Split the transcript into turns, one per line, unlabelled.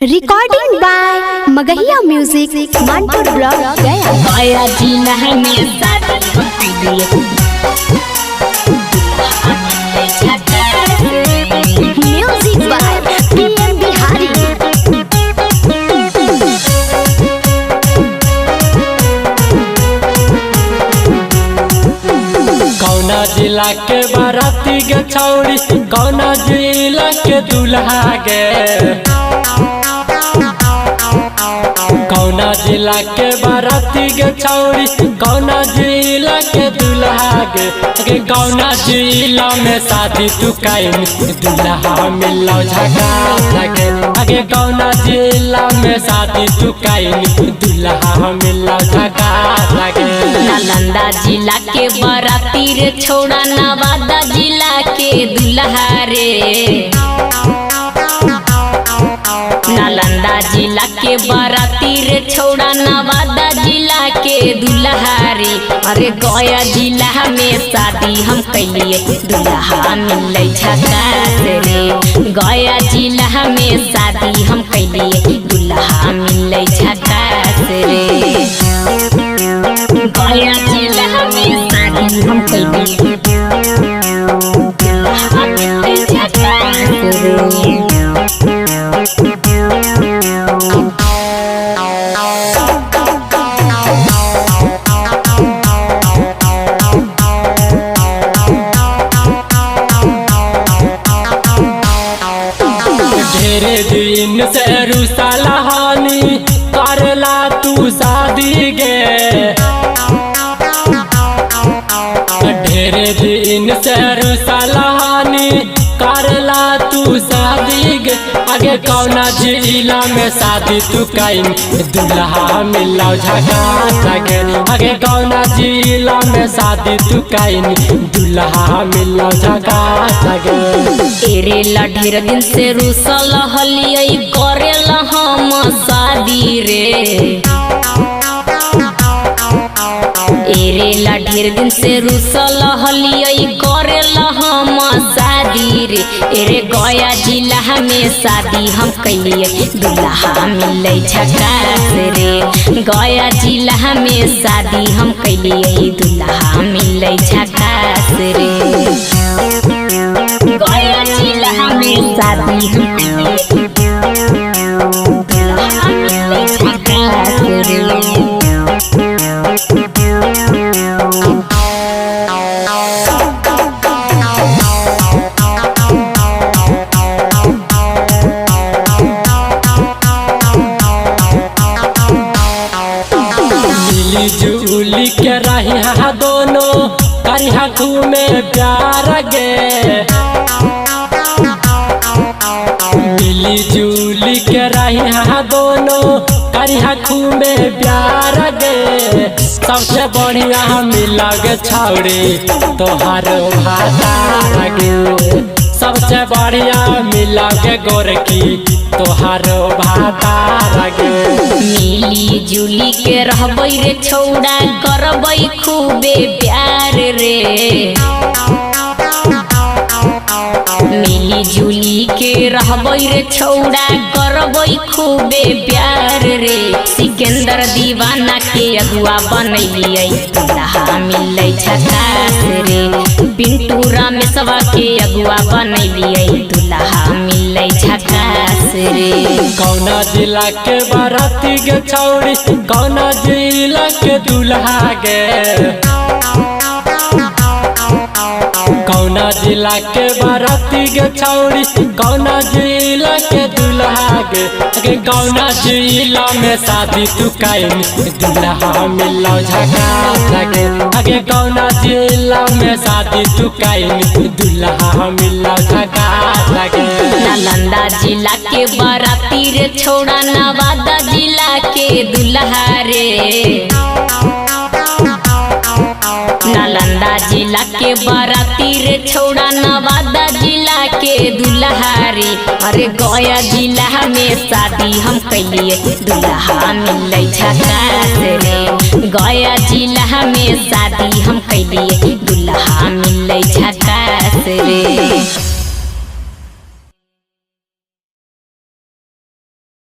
Recording by Magahiya music Manpur block Gaya.
Gaya जिला में शादी
म्यूजिक बाय पीएम बिहारी।
कौना जिला के बाराती गे छौड़ी, कौना जिला के दूल्हा गे, कौना जिला के बाराती गे छौड़ी, कौना जिला के दूल्हा गे, कौना जिला में शादी तू काइन दूल्हा मिलो झकास लगे, आगे कौना जिला में शादी तू काइन दूल्हा मिलो झकास लगे।
नालंदा जिला के बाराती रे छोड़ा नवादा जिला के दूल्हा रे, नालंदा जिला के बाराती रे छोड़ा नवादा जिला के दूल्हा रे। अरे गया जिला में शादी हम कैलिए दूल्हा मिलै झकास रे, गया जिला में शादी हम कैलिए दूल्हा मिलै झकास रे, गया जिला में शादी हम कैलिए दूल्हा मिलै झकास रे।
ढेरे दिन से रुसाला हानी करला तू शादी गे, ढेरे दिन से रुसाला हानी करला तू शादी गे, आगे कौना जिला में शादी तू काइन दूल्हा मिलो झकास लगे, आगे कौना जिला में शादी तू काइन दूल्हा मिलो झकास लगे।
तेरे ढेर दिन से रुसल हलियै करेला हम शादी रे, एरेला ढेर दिन से रुसल हलियै करेला हम शादी रे। एरे गया जिला में शादी हम कैलिए दूल्हा मिलै झकास रे, गया जिला में शादी हम कैलिए दूल्हा मिलै झकास रे, गया जिला में शादी हम कैलिए दूल्हा मिलै झकास रे।
जुली के रही दोनों करिहा घूमे प्यार गे, मिली जुली के रही दोनों करिहा घूमे प्यार गे, सबसे बढ़िया मिला गे छौड़ी तोहार भाता गे, सबसे बढ़िया मिला के गोरकी तोहार भाता गे।
मिली जुली के रहबै रे छौड़ा करबै खूबे प्यार रे, मिली जुली के रहबै रे छौड़ा करबै खूबे प्यार रे। सिकंदर दीवाना के अगुआ बनैलियै दूल्हा मिलै झकास रे, पिंटू रामेशवा के अगुआ बनैलियै दूल्हा मिलै झकास रे।
कौना जिला के बाराती गे छौड़ी, कौना जिला के दूल्हा गे, कौना जिला के बाराती गे छौड़ी, कौना जिला के दूल्हा गे, कौना जिला में शादी तू काइन दूल्हा मिलो झकास लगे, आगे कौना जिला में शादी तू काइन दूल्हा मिलो झकास लगे।
नालंदा जिला के बाराती रे छोड़ा नवादा जिला के दूल्हा रे, नालंदा जिला के बाराती रे छोड़ा नवादा जिला के दूल्हा रे। अरे गया जिला में शादी हम कैलिए दूल्हा मिलै झकास रे, गया जिला में शादी हम कैलिए दूल्हा मिलै झकास रे।